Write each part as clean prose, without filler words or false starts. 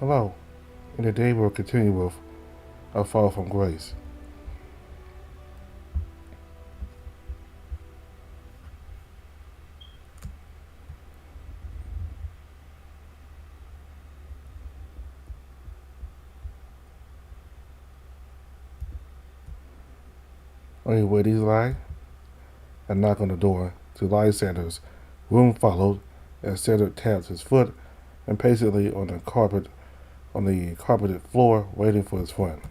Hello, and today we'll continue with A Fall from Grace. On your way to Eli, a knock on the door to Lysander's room followed as Cedric tapped his foot impatiently on the carpeted floor, waiting for his friend.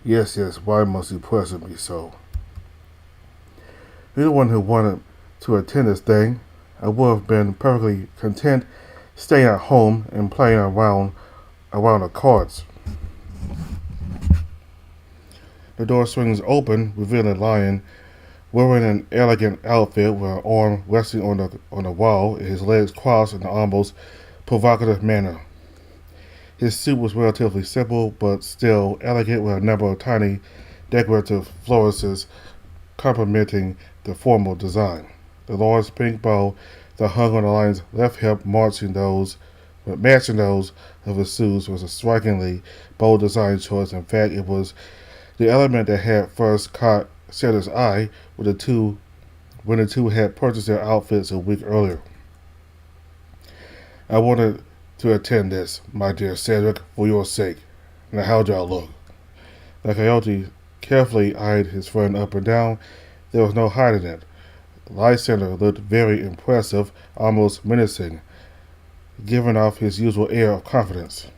Yes, yes, why must you pressure me so? You're the one who wanted to attend this thing. I would have been perfectly content staying at home and playing around the cards. The door swings open, revealing a lion wearing an elegant outfit with an arm resting on the wall and his legs crossed in an almost provocative manner. His suit was relatively simple, but still elegant, with a number of tiny decorative flourishes complementing the formal design. The large pink bow that hung on the lion's left hip matching those of his shoes was a strikingly bold design choice. In fact, it was the element that had first caught Cedric's eye when the two had purchased their outfits a week earlier. I wanted to attend this, my dear Cedric, for your sake. Now, how do I look? The coyote carefully eyed his friend up and down. There was no hiding it. Lysander looked very impressive, almost menacing, giving off his usual air of confidence.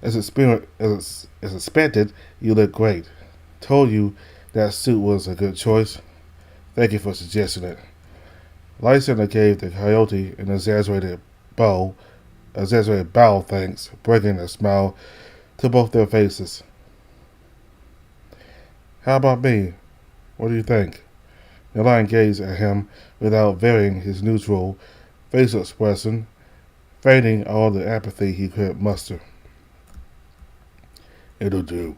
As expected, you look great. Told you that suit was a good choice. Thank you for suggesting it. Lysander gave the coyote an exaggerated bow thanks, bringing a smile to both their faces. How about me? What do you think? The lion gazed at him without varying his neutral facial expression, feigning all the apathy he could muster. It'll do.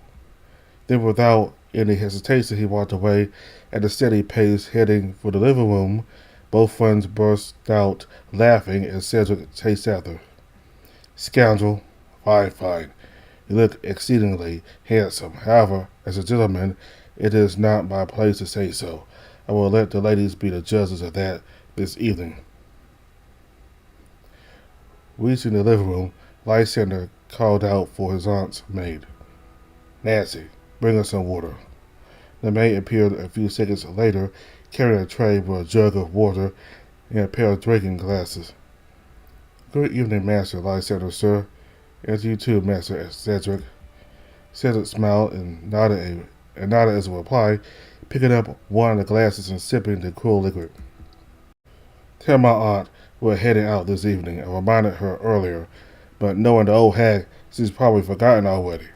Then, without any hesitation, he walked away at a steady pace, heading for the living room. Both friends burst out laughing as Cedric chased after. Scoundrel. Fine, fine. You look exceedingly handsome. However, as a gentleman, it is not my place to say so. I will let the ladies be the judges of that this evening. Reaching the living room, Lysander called out for his aunt's maid. Nancy, bring us some water. The maid appeared a few seconds later, carrying a tray with a jug of water and a pair of drinking glasses. Good evening, Master Lysander, sir. And you too, Master Cedric. Cedric smiled and nodded as a reply, picking up one of the glasses and sipping the cool liquid. Tell my aunt we're heading out this evening. I reminded her earlier, but knowing the old hag, she's probably forgotten already.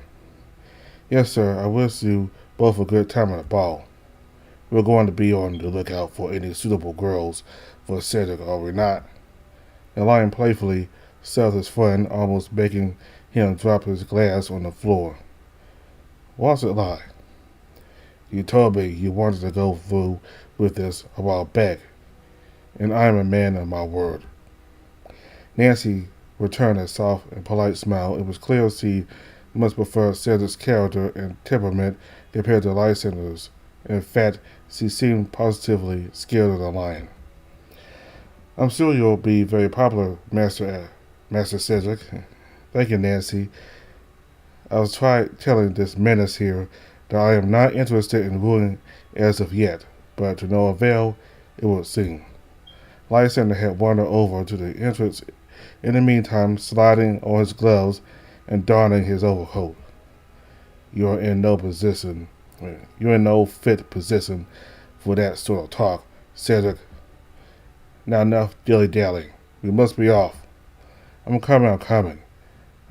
Yes, sir, I wish you both a good time at the ball. We're going to be on the lookout for any suitable girls for Cedric, are we not? The lion playfully settled his friend, almost making him drop his glass on the floor. What's it like? You told me you wanted to go through with this a while back, and I am a man of my word. Nancy returned a soft and polite smile. It was clear she must prefer Cedric's character and temperament compared to Lysander's. In fact, she seemed positively scared of the lion. I'm sure you'll be very popular, Master Cedric. Thank you, Nancy. I was telling this menace here that I am not interested in ruling as of yet, but to no avail, it would seem. Lysander had wandered over to the entrance, in the meantime sliding on his gloves and donning his overcoat. You're in no fit position for that sort of talk, Cedric. Now enough dilly-dallying. We must be off. I'm coming.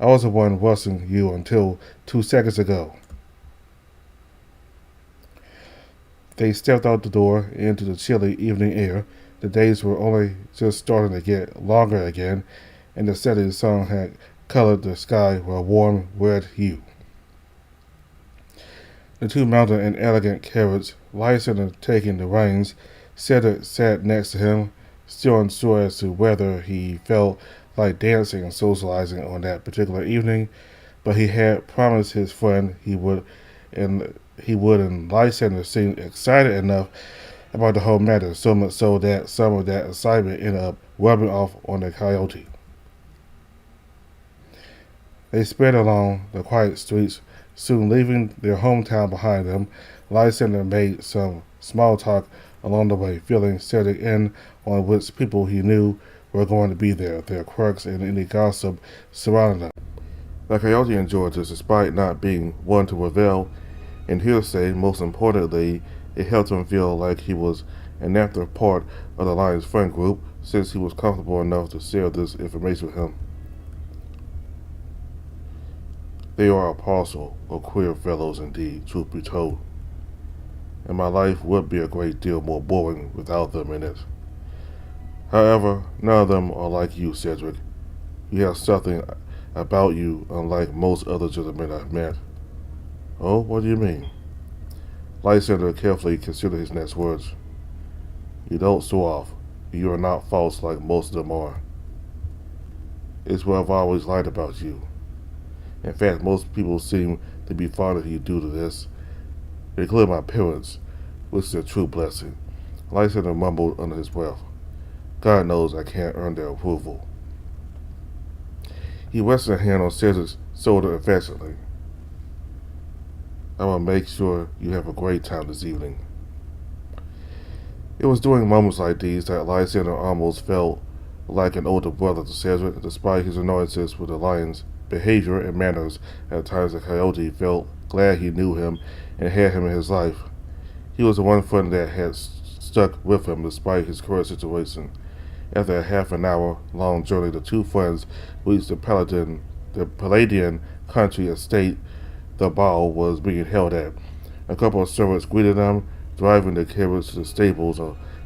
I was the one rushing you until 2 seconds ago. They stepped out the door into the chilly evening air. The days were only just starting to get longer again, and the setting sun had colored the sky with a warm red hue. The two mounted an elegant carriage, Lysander taking the reins. Cedric sat next to him, still unsure as to whether he felt like dancing and socializing on that particular evening, but he had promised his friend and Lysander seemed excited enough about the whole matter, so much so that some of that excitement ended up rubbing off on the coyote. They sped along the quiet streets, soon leaving their hometown behind them. Lysander made some small talk along the way, filling Cedric in on which people he knew were going to be there, their quirks, and any gossip surrounding them. The coyote enjoyed this despite not being one to revel in hearsay. Most importantly, it helped him feel like he was an active part of the lion's friend group, since he was comfortable enough to share this information with him. They are a parcel of queer fellows indeed, truth be told, and my life would be a great deal more boring without them in it. However, none of them are like you, Cedric. You have something about you unlike most other gentlemen I've met. Oh, what do you mean? Lysander carefully considered his next words. You don't show off. You are not false like most of them are. It's what I've always liked about you. In fact, most people seem to be fond of you due to this, including my parents, which is a true blessing. Lysander mumbled under his breath. God knows I can't earn their approval. He rested a hand on Cedric's shoulder affectionately. I will make sure you have a great time this evening. It was during moments like these that Lysander almost felt like an older brother to Cedric, despite his annoyances with the lion's behavior and manners. At times the coyote felt glad he knew him and had him in his life. He was the one friend that had stuck with him despite his current situation. After a half an hour long journey, the two friends reached the Palladian country estate the ball was being held at. A couple of servants greeted them, driving the carriage to the stables,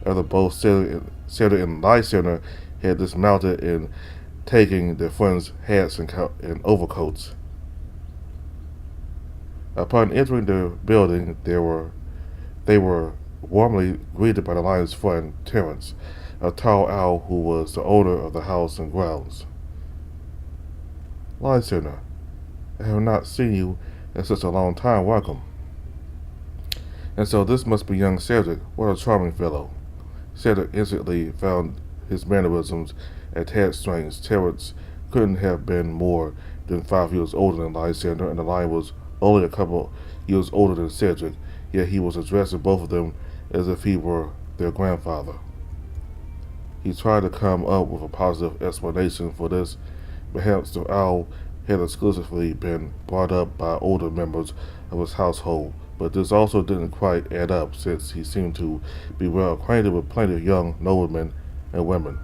after both Cedric and Lysander had dismounted and taking their friends' hats and overcoats. Upon entering the building, they were warmly greeted by the lion's friend, Terence, a tall owl who was the owner of the house and grounds. Lysander, I have not seen you in such a long time. Welcome. And so this must be young Cedric. What a charming fellow. Cedric instantly found his mannerisms a tad strange. Terence couldn't have been more than 5 years older than Lysander, and the lion was only a couple years older than Cedric, yet he was addressing both of them as if he were their grandfather. He tried to come up with a positive explanation for this. Perhaps the owl had exclusively been brought up by older members of his household, but this also didn't quite add up, since he seemed to be well acquainted with plenty of young noblemen and women.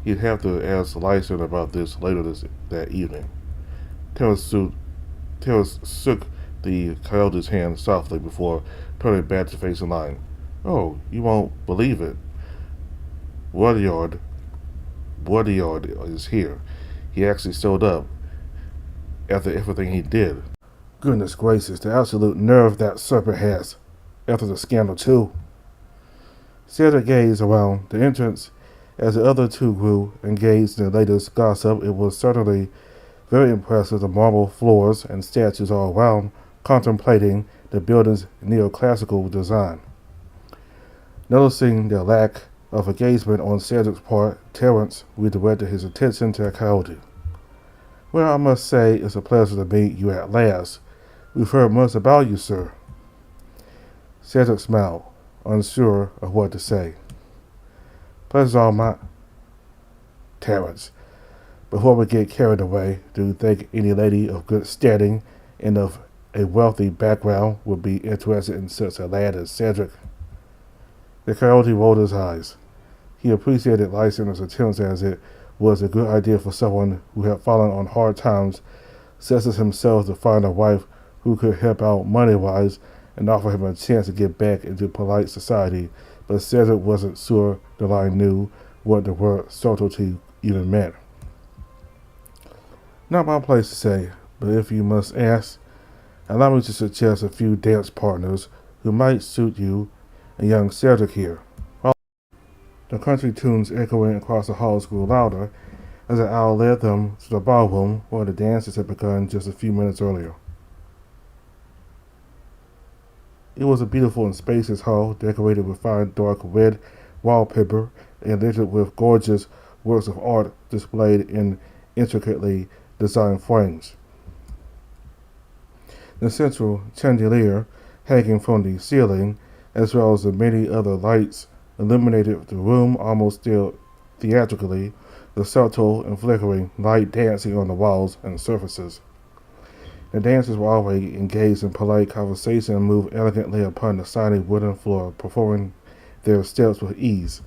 He'd have to ask Lysander about this later that evening. Terence shook the coyote's hand softly before turning back to face the lion. Oh, you won't believe it. Rudyard is here. He actually showed up after everything he did. Goodness gracious, the absolute nerve that serpent has. After the scandal, too. Cedric gazed around the entrance as the other two grew engaged in the latest gossip. It was certainly very impressive, the marble floors and statues all around, contemplating the building's neoclassical design. Noticing the lack of engagement on Cedric's part, Terence redirected his attention to the coyote. Well, I must say it's a pleasure to meet you at last. We've heard much about you, sir. Cedric smiled, unsure of what to say. Pleasure's all mine. Terence, before we get carried away, do you think any lady of good standing and of a wealthy background would be interested in such a lad as Cedric? The coyote rolled his eyes. He appreciated Lysander's attempts, as it was a good idea for someone who had fallen on hard times, such as himself, to find a wife who could help out money-wise and offer him a chance to get back into polite society. But Cedric wasn't sure the lion knew what the word subtlety even meant. Not my place to say, but if you must ask, allow me to suggest a few dance partners who might suit you and young Cedric here. The country tunes echoing across the halls grew louder as the owl led them to the ballroom where the dances had begun just a few minutes earlier. It was a beautiful and spacious hall, decorated with fine dark red wallpaper and littered with gorgeous works of art displayed in intricately designed frames. The central chandelier hanging from the ceiling, as well as the many other lights, illuminated the room almost still theatrically, the subtle and flickering light dancing on the walls and surfaces. The dancers were already engaged in polite conversation and moved elegantly upon the shiny wooden floor, performing their steps with ease.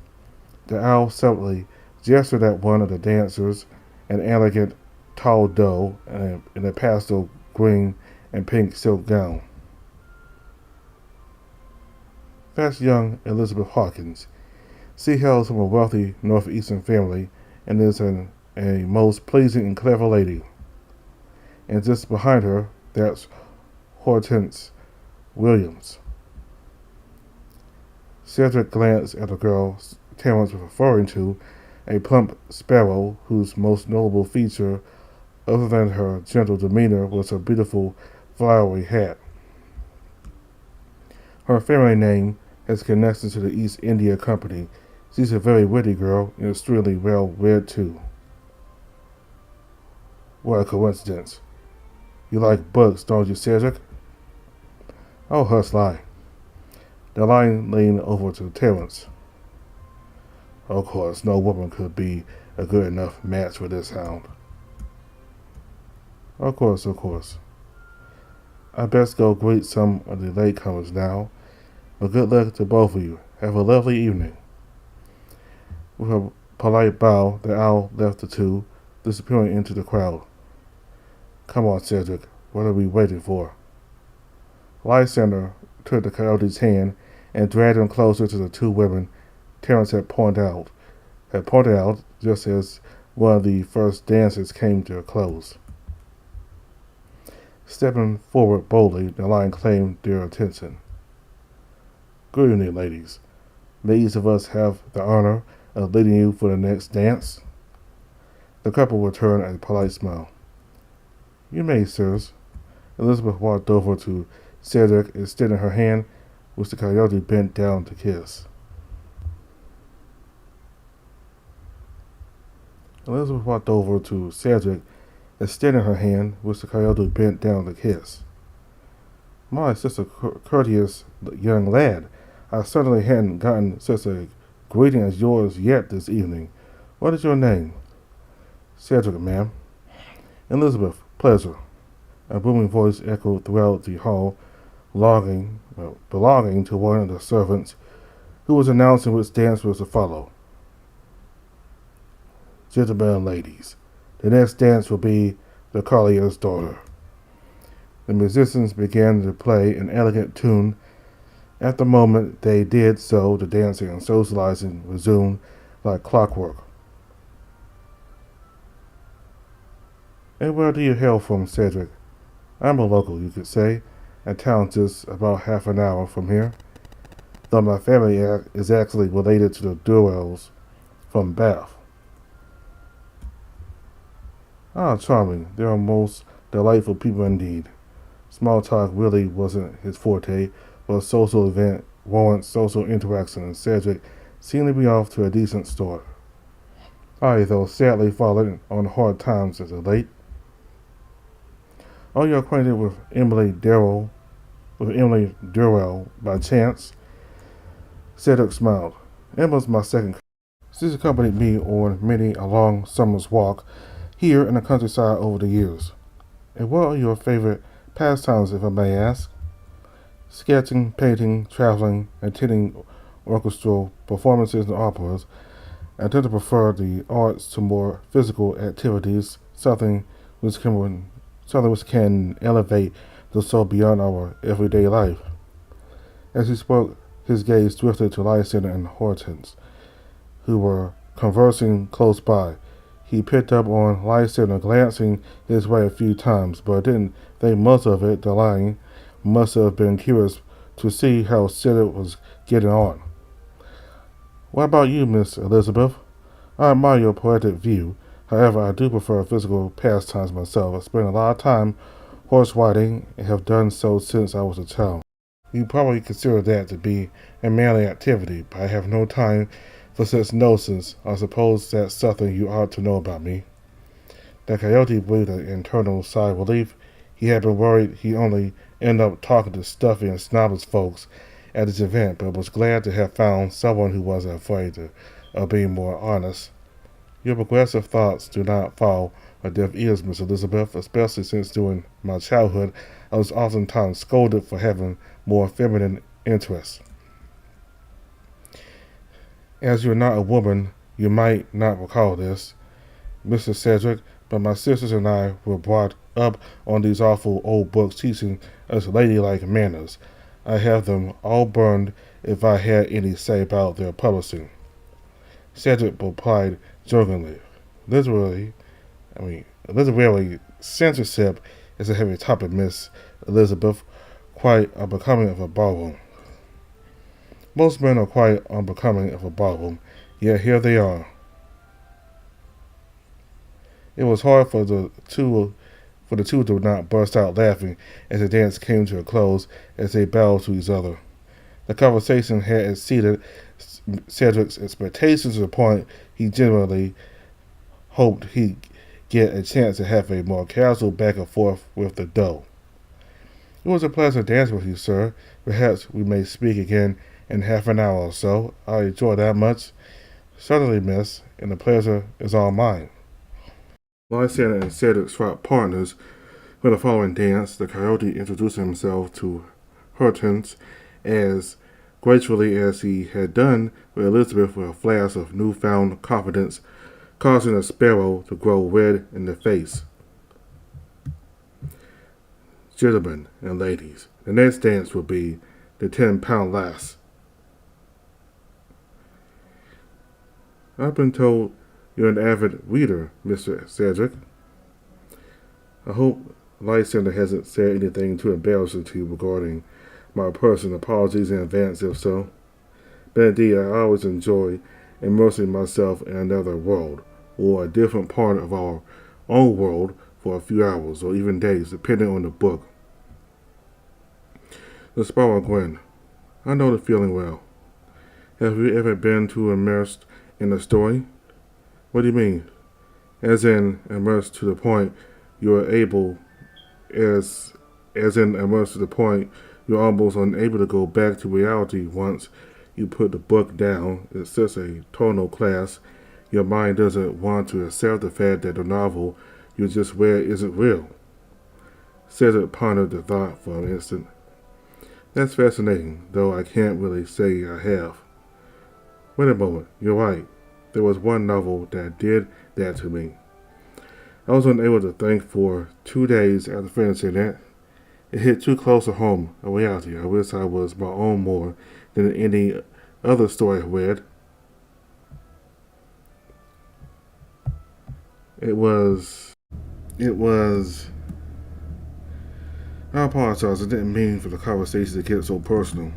The owl subtly gestured at one of the dancers, an elegant, tall doe in a pastel green and pink silk gown. That's young Elizabeth Hawkins. She hails from a wealthy northeastern family and is a most pleasing and clever lady. And just behind her, that's Hortense Williams. Cedric glanced at the girl Terence was referring to, a plump sparrow whose most notable feature, other than her gentle demeanor, was her beautiful flowery hat. Her family name has connections to the East India Company. She's a very witty girl and extremely well read too. What a coincidence. You like books, don't you, Cedric? Oh, hush, lie. The lion leaned over to Terence. Of course, no woman could be a good enough match for this hound. Of course. I best go greet some of the latecomers now, but good luck to both of you. Have a lovely evening. With a polite bow, the owl left the two, disappearing into the crowd. Come on, Cedric, what are we waiting for? Lysander took the coyote's hand and dragged him closer to the two women Terence had pointed out just as one of the first dances came to a close. Stepping forward boldly, the lion claimed their attention. Good evening, ladies. May each of us have the honor of leading you for the next dance? The couple returned a polite smile. You may, sirs. Elizabeth walked over to Cedric, extending her hand, which the coyote bent down to kiss. My, such a courteous young lad. I certainly hadn't gotten such a greeting as yours yet this evening. What is your name? Cedric, ma'am. Elizabeth, pleasure. A booming voice echoed throughout the hall, belonging to one of the servants, who was announcing which dance was to follow. Gentlemen and ladies, the next dance will be the collier's daughter. The musicians began to play an elegant tune. At the moment they did so, the dancing and socializing resumed like clockwork. And where do you hail from, Cedric? I'm a local, you could say, a town just about half an hour from here, though my family is actually related to the Durrells from Bath. Ah, charming. They are most delightful people indeed. Small talk really wasn't his forte, but a social event warrants social interaction, and Cedric seemed to be off to a decent start. I, though, sadly fallen on hard times as of late. Are you acquainted with Emily Durrell by chance? Cedric smiled. Emma's my second cousin. She's accompanied me on many a long summer's walk here in the countryside over the years. And what are your favorite pastimes, if I may ask? Sketching, painting, traveling, attending orchestral performances and operas. I tend to prefer the arts to more physical activities, something which can elevate the soul beyond our everyday life. As he spoke, his gaze drifted to Lysander and Hortense, who were conversing close by. He picked up on Lysander glancing his way a few times, but didn't think much of it. The lion must have been curious to see how Cedric was getting on. What about you, Miss Elizabeth? I admire your poetic view. However, I do prefer physical pastimes myself. I spend a lot of time horse riding and have done so since I was a child. You probably consider that to be a manly activity, but I have no time for such nonsense. I suppose that's something you ought to know about me. The coyote breathed an internal sigh of relief. He had been worried he'd only end up talking to stuffy and snobbish folks at this event, but was glad to have found someone who wasn't afraid of being more honest. Your progressive thoughts do not fall on deaf ears, Miss Elizabeth, especially since during my childhood I was oftentimes scolded for having more feminine interests. As you're not a woman, you might not recall this, Mr. Cedric, but my sisters and I were brought up on these awful old books teaching us ladylike manners. I have them all burned if I had any say about their publishing. Cedric replied jokingly. Literally, literally, censorship is a heavy topic, Miss Elizabeth, quite unbecoming of a ballroom. Most men are quite unbecoming of a ballroom, yet here they are. It was hard for the two to not burst out laughing as the dance came to a close as they bowed to each other. The conversation had exceeded Cedric's expectations to the point he genuinely hoped he'd get a chance to have a more casual back and forth with the doe. It was a pleasant dance with you, sir. Perhaps we may speak again in half an hour or so. I enjoy that much. Certainly, miss, and the pleasure is all mine. Lysander and Cedric swapped partners for the following dance. The coyote introduced himself to Hortense as gracefully as he had done with Elizabeth with a flash of newfound confidence, causing a sparrow to grow red in the face. Gentlemen and ladies, the next dance will be the 10-pound lass. I've been told you're an avid reader, Mr. Cedric. I hope Lysander hasn't said anything too embarrassing to you regarding my person. Apologies in advance if so. But indeed, I always enjoy immersing myself in another world, or a different part of our own world for a few hours, or even days, depending on the book. The sparrow grinned. I know the feeling well. Have you ever been too immersed in a story? What do you mean? As in immersed to the point you're able, as in immersed to the point you're almost unable to go back to reality once you put the book down. It's such a tonal class. Your mind doesn't want to accept the fact that the novel you just read isn't real. Cedric pondered the thought for an instant. That's fascinating, though I can't really say I have. Wait a moment, you're right. There was one novel that did that to me. I was unable to think for 2 days after finishing it. It hit too close to home, a reality. I wish I was my own more than any other story I read. It was... I apologize, I didn't mean for the conversation to get so personal.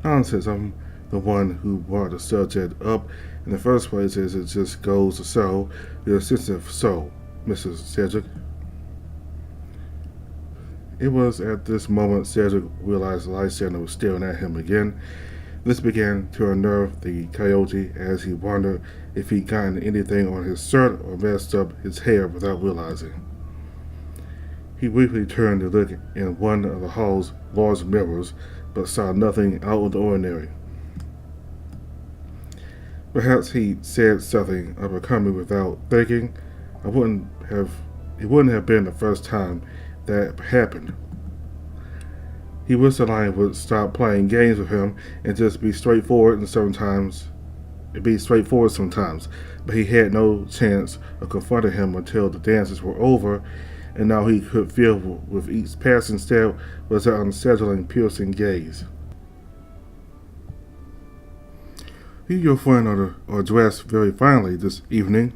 Nonsense, I'm the one who brought the subject up in the first place, as it just goes to show your sensitive soul, Mrs. Cedric. It was at this moment Cedric realized Lysander was staring at him again. This began to unnerve the coyote as he wondered if he'd gotten anything on his shirt or messed up his hair without realizing. He briefly turned to look in one of the hall's large mirrors, but saw nothing out of the ordinary. Perhaps he said something unbecoming without thinking. It wouldn't have been the first time that happened. He wished the lion would stop playing games with him and just be straightforward sometimes, but he had no chance of confronting him until the dances were over, and now he could feel with each passing step was an unsettling, piercing gaze. You and your friend are dressed very finely this evening.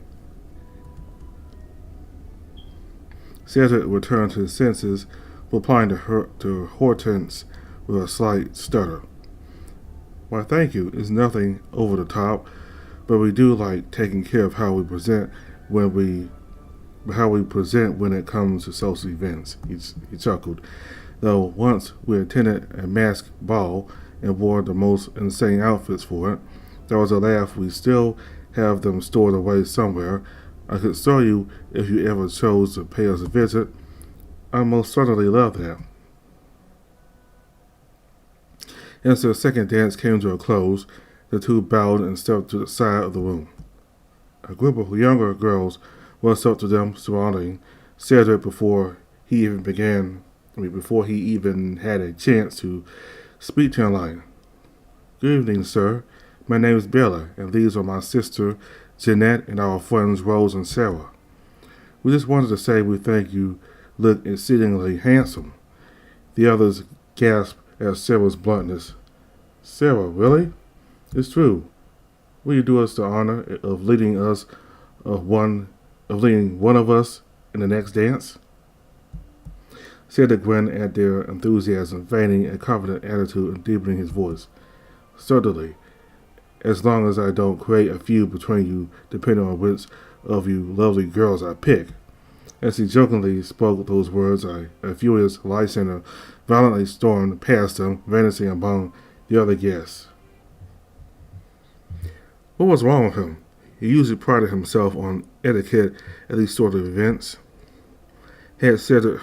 Cedric returned to his senses, replying to Hortense with a slight stutter. Why, thank you. It's nothing over the top, but we do like taking care of when we how we present when it comes to social events. He chuckled. Though once we attended a masked ball and wore the most insane outfits for it, there was a laugh. We still have them stored away somewhere. I could show you if you ever chose to pay us a visit. I most certainly love that. As the second dance came to a close, the two bowed and stepped to the side of the room. A group of younger girls rushed up to them, surrounding Cedric before he even had a chance to speak to line. Good evening, sir. My name is Bella, and these are my sister, Jeanette, and our friends Rose and Sarah. We just wanted to say we think you look exceedingly handsome. The others gasped at Sarah's bluntness. Sarah, really? It's true. Will you do us the honor of leading one of us in the next dance? Cedric grinned at their enthusiasm, feigning a confident attitude and deepening his voice. Certainly, as long as I don't create a feud between you, depending on which of you lovely girls I pick. As he jokingly spoke those words, a furious Lysander violently stormed past them, vanishing among the other guests. What was wrong with him? He usually prided himself on etiquette at these sort of events. Had Cedric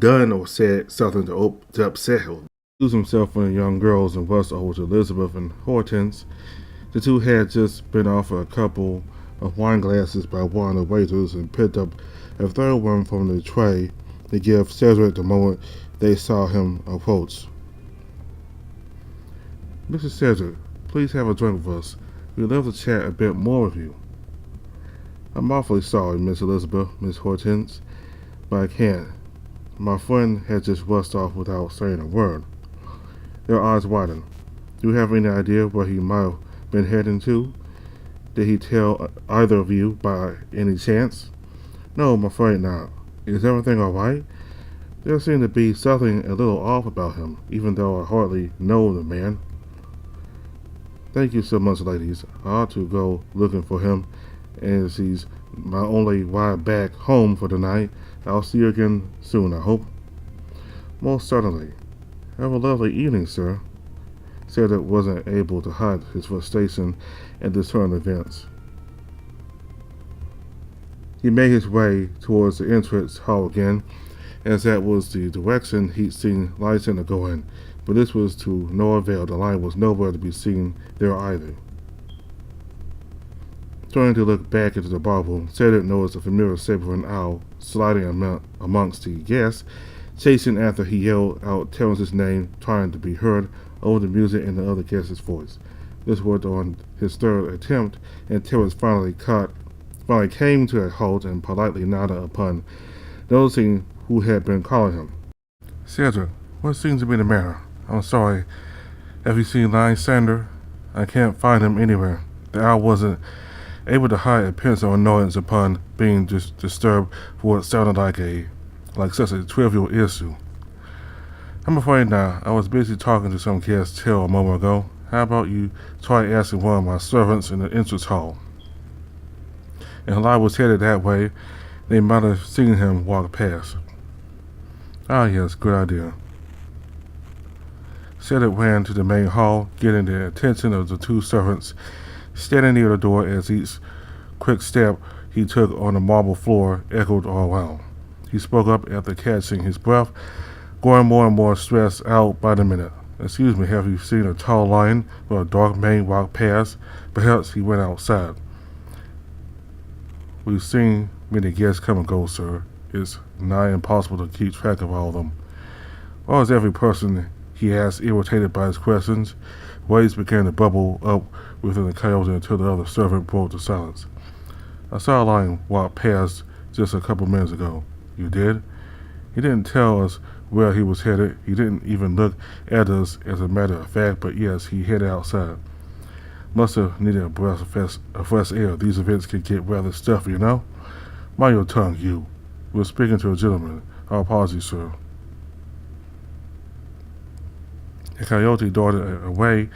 done or said something to upset him? Lose himself in the young girls and rushed over to Elizabeth and Hortense. The two had just been offered a couple of wine glasses by one of the waiters and picked up a third one from the tray to give Cedric the moment they saw him approach. Mr. Cedric, please have a drink with us. We'd love to chat a bit more with you. I'm awfully sorry, Miss Elizabeth, Miss Hortense, but I can't. My friend had just rushed off without saying a word. Their eyes widened. Do you have any idea where he might have been heading to? Did he tell either of you by any chance? No, I'm afraid not. Is everything all right? There seemed to be something a little off about him, even though I hardly know the man. Thank you so much, ladies. I ought to go looking for him, as he's my only ride back home for the night. I'll see you again soon, I hope. Most certainly. Have a lovely evening, sir. Cedric wasn't able to hide his frustration at this turn of events. He made his way towards the entrance hall again, as that was the direction he'd seen Lysander go in, but this was to no avail. The line was nowhere to be seen there either. Turning to look back into the ballroom, Cedric noticed a familiar saber and owl sliding amongst the guests, chasing after he yelled out Terence's name, trying to be heard over the music and the other guest's voice. This was on his third attempt, and Terence finally came to a halt and politely nodded upon noticing who had been calling him. Cedric, what seems to be the matter? I'm sorry. Have you seen Lysander? I can't find him anywhere. The owl wasn't able to hide a pencil annoyance upon being disturbed for what sounded like such a trivial issue. I'm afraid not. I was busy talking to some guest till a moment ago. How about you try asking one of my servants in the entrance hall? And while I was headed that way, they might have seen him walk past. Ah, yes, good idea. Cedric ran to the main hall, getting the attention of the two servants standing near the door as each quick step he took on the marble floor echoed all around. He spoke up after catching his breath, growing more and more stressed out by the minute. Excuse me, have you seen a tall lion with a dark mane walk past? Perhaps he went outside. We've seen many guests come and go, sir. It's nigh impossible to keep track of all of them. Why is every person he asked irritated by his questions? Waves began to bubble up within the coyote until the other servant broke the silence. I saw a lion walk past just a couple minutes ago. You did? He didn't tell us where he was headed. He didn't even look at us as a matter of fact, but yes, he headed outside. Must have needed a breath of fresh air. These events can get rather stuffy, you know? Mind your tongue, you. We're speaking to a gentleman. Our apologies, sir. The coyote darted away,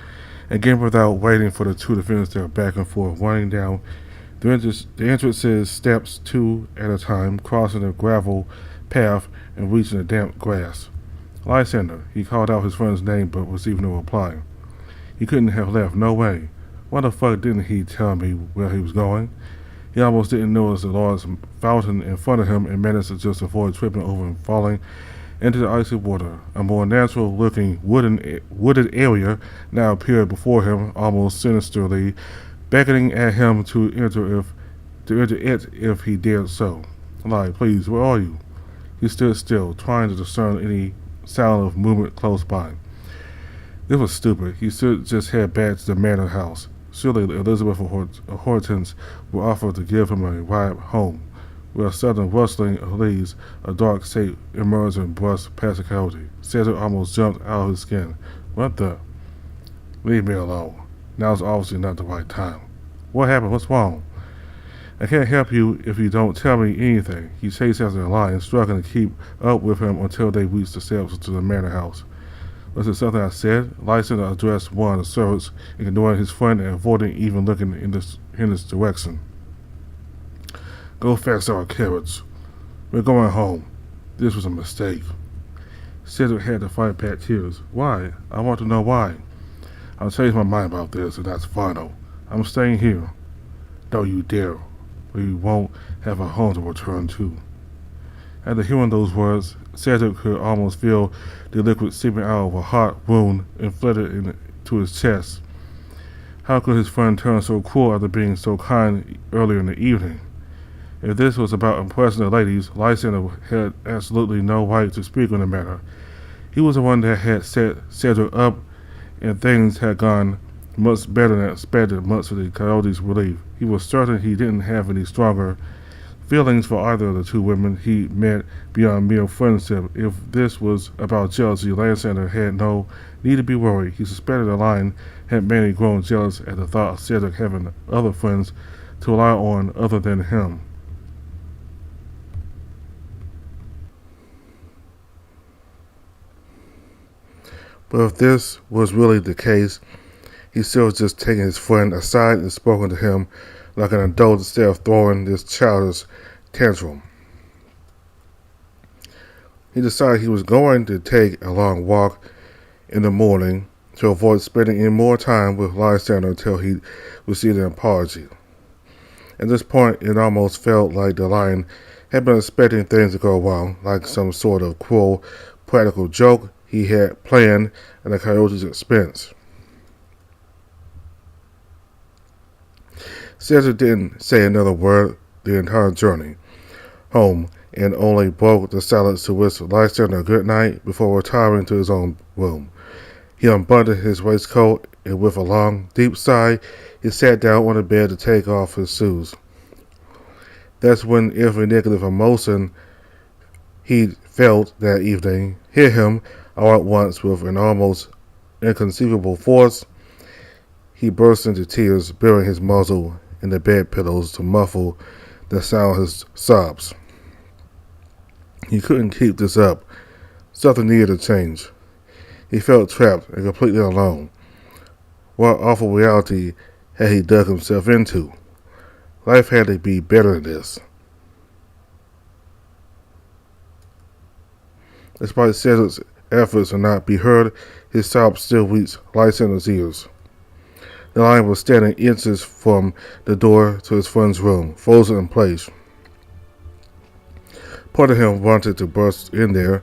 again without waiting for the two to finish their back and forth, running down the entrance's steps two at a time, crossing the gravel path and reaching the damp grass. Lysander, he called out his friend's name but received no reply. He couldn't have left, no way. Why the fuck didn't he tell me where he was going? He almost didn't notice the large fountain in front of him and managed to just avoid tripping over and falling into the icy water. A more natural-looking wooded area now appeared before him, almost sinisterly, beckoning at him to enter it if he dared so. Lie, please, where are you? He stood still, trying to discern any sound of movement close by. This was stupid. He should just head back to the manor house. Surely Elizabeth or Hortense would offer to give him a ride home. With a sudden rustling of leaves, a dark shape emerged and brushed past the coyote. Cedric almost jumped out of his skin. What the? Leave me alone. Now's obviously not the right time. What happened? What's wrong? I can't help you if you don't tell me anything. He chased after the lion, struggling to keep up with him until they reached the steps to the manor house. Was it something I said? Lysander addressed one of the servants, ignoring his friend and avoiding even looking in his direction. Go fetch our carrots. We're going home. This was a mistake. Cedric had to fight back tears. Why? I want to know why. I'll change my mind about this, and that's final. I'm staying here. Don't you dare. We won't have a home to return to. After hearing those words, Cedric could almost feel the liquid seeping out of a hot wound inflicted into his chest. How could his friend turn so cruel after being so kind earlier in the evening? If this was about impressing the ladies, Lysander had absolutely no right to speak on the matter. He was the one that had set Cedric up, and things had gone much better than expected, much to the coyote's relief. He was certain he didn't have any stronger feelings for either of the two women he met beyond mere friendship. If this was about jealousy, Lysander had no need to be worried. He suspected the lion had mainly grown jealous at the thought of Cedric having other friends to rely on other than him. But if this was really the case, he still was just taking his friend aside and spoken to him like an adult instead of throwing this childish tantrum. He decided he was going to take a long walk in the morning to avoid spending any more time with Lysander until he received an apology. At this point, it almost felt like the lion had been expecting things to go wrong, like some sort of cruel practical joke he had planned at the coyote's expense. Cedric didn't say another word the entire journey home, and only broke the silence to wish Lysander a good night before retiring to his own room. He unbuttoned his waistcoat, and with a long, deep sigh, he sat down on the bed to take off his shoes. That's when every negative emotion he felt that evening hit him all at once with an almost inconceivable force. He burst into tears, burying his muzzle in the bed pillows to muffle the sound of his sobs. He couldn't keep this up. Something needed to change. He felt trapped and completely alone. What awful reality had he dug himself into? Life had to be better than this. Despite Cedric's efforts to not be heard, his sobs still reached Lysander's ears. The lion was standing inches from the door to his friend's room, frozen in place. Part of him wanted to burst in there,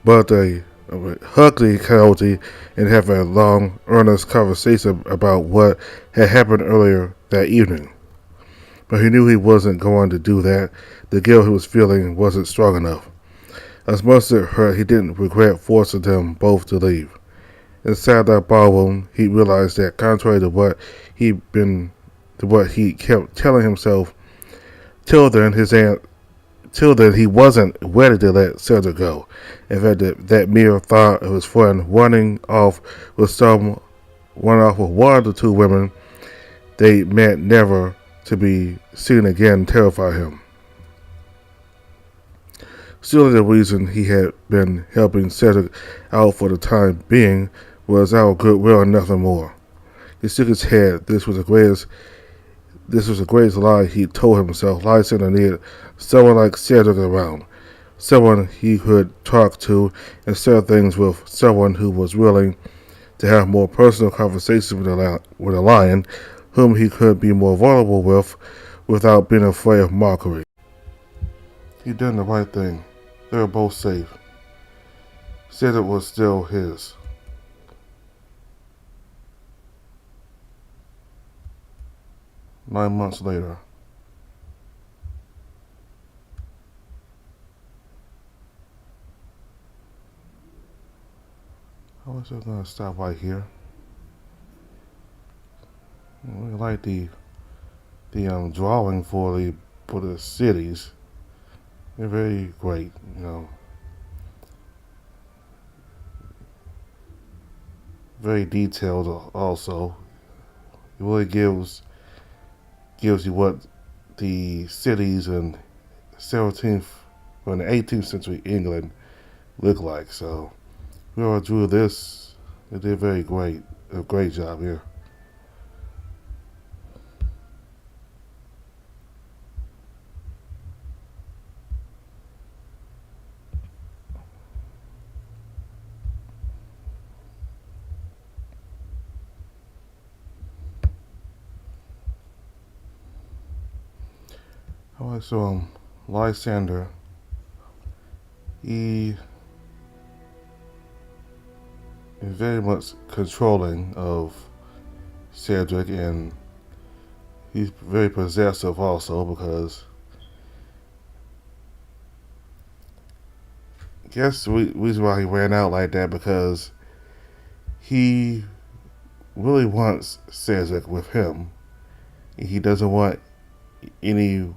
but they hugged the coyote and have a long, earnest conversation about what had happened earlier that evening. But he knew he wasn't going to do that. The guilt he was feeling wasn't strong enough. As much as it hurt, he didn't regret forcing them both to leave. Inside that ballroom, he realized that contrary to what he kept telling himself, till then he wasn't ready to let Cedric go. In fact, that mere thought of his friend running off with one of the two women they meant never to be seen again terrified him. Surely the reason he had been helping Cedric out for the time being was our goodwill and nothing more. He shook his head. This was the greatest lie he told himself. Lysander needed someone like Cedric around. Someone he could talk to and share things with. Someone who was willing to have more personal conversations with a lion, whom he could be more vulnerable with without being afraid of mockery. He'd done the right thing. They were both safe. Cedric was still his. Nine months later. I was just gonna stop right here. I really like the drawing for the cities. They're very great, very detailed also. It really gives you what the cities in 17th or in the 18th century England look like. So whoever drew this, they did a great job here. Alright, so Lysander, he is very much controlling of Cedric, and he's very possessive also, because I guess the reason why he ran out like that, because he really wants Cedric with him. He doesn't want anybody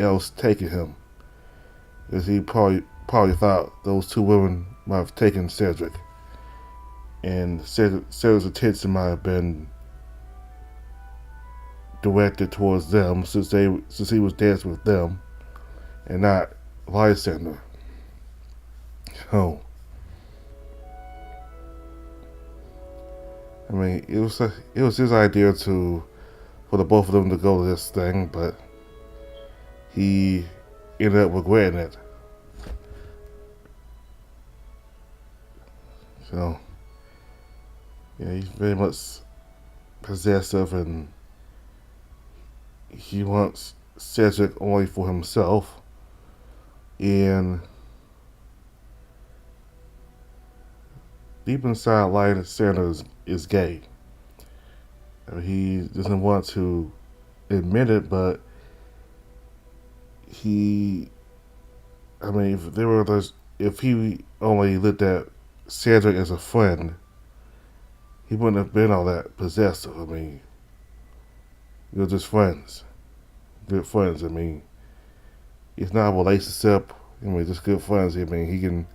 else taking him, because he probably thought those two women might have taken Cedric, and Cedric's attention might have been directed towards them since he was dancing with them and not Lysander. So, I mean, it was his idea for the both of them to go to this thing, but he ended up regretting it. So, yeah, he's very much possessive, and he wants Cedric only for himself, and deep inside, Lysander is gay. I mean, he doesn't want to admit it, but if he only looked at Cedric as a friend, he wouldn't have been all that possessive. I mean, you're just friends, good friends. I mean, it's not a relationship. I mean, just good friends. I mean,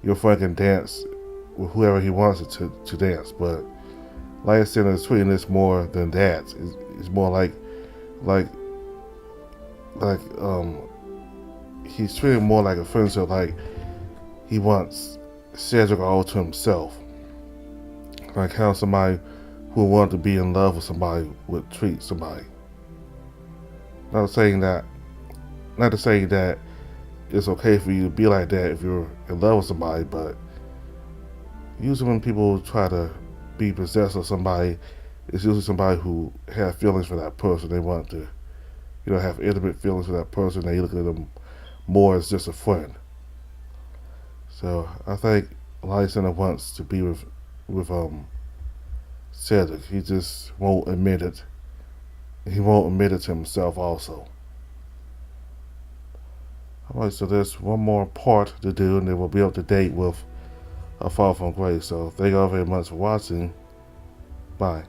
your friend can dance with whoever he wants it to dance, but Lysander is treating this more than that. It's more like he's treating more like a friendship. Like he wants Cedric all to himself. Like how somebody who wanted to be in love with somebody would treat somebody. Not to say that it's okay for you to be like that if you're in love with somebody, but usually when people try to be possessed of somebody, it's usually somebody who have feelings for that person. They want to, have intimate feelings for that person. They look at them more as just a friend. So I think Lysander wants to be with Cedric. He just won't admit it. He won't admit it to himself also. Alright, so there's one more part to do, and then we'll be up to date with A Fall from Grace. So thank you all very much for watching. Bye.